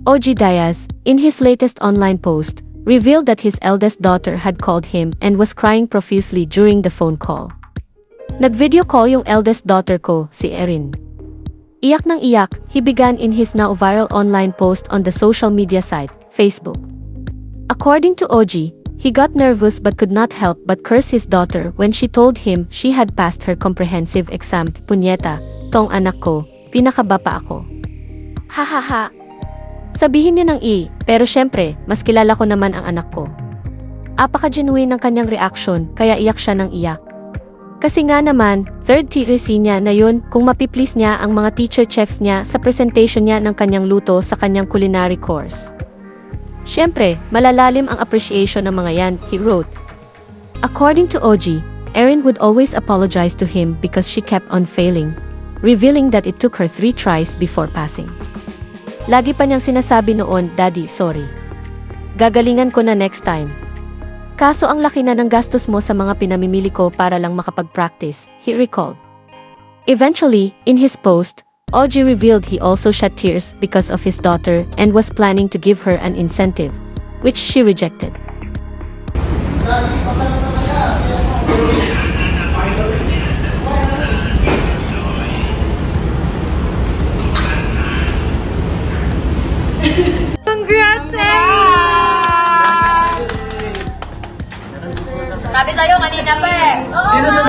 OG Diaz, in his latest online post, revealed that his eldest daughter had called him and was crying profusely during the phone call. Nag-video call yung eldest daughter ko, si Erin. Iyak ng iyak, he began in his now viral online post on the social media site, Facebook. According to OG, he got nervous but could not help but curse his daughter when she told him she had passed her comprehensive exam. Punyeta, tong anak ko, pinakaba pa ako. Hahaha. Sabihin niya ng pero syempre, mas kilala ko naman ang anak ko. Apaka-genuine ng kanyang reaction, kaya iyak siya ng iyak. Kasi nga naman, third tier niya na yun kung mapiplease niya ang mga teacher chefs niya sa presentation niya ng kanyang luto sa kanyang culinary course. Siyempre, malalalim ang appreciation ng mga yan, he wrote. According to OG, Erin would always apologize to him because she kept on failing, revealing that it took her 3 tries before passing. Lagi pa niyang sinasabi noon, Daddy, sorry. Gagalingan ko na next time. Kaso ang laki na ng gastos mo sa mga pinamimili ko para lang makapag-practice, he recalled. Eventually, in his post, OG revealed he also shed tears because of his daughter and was planning to give her an incentive, which she rejected. Congrats, Erin! Sabi sa'yo kanina pa eh. Sino sa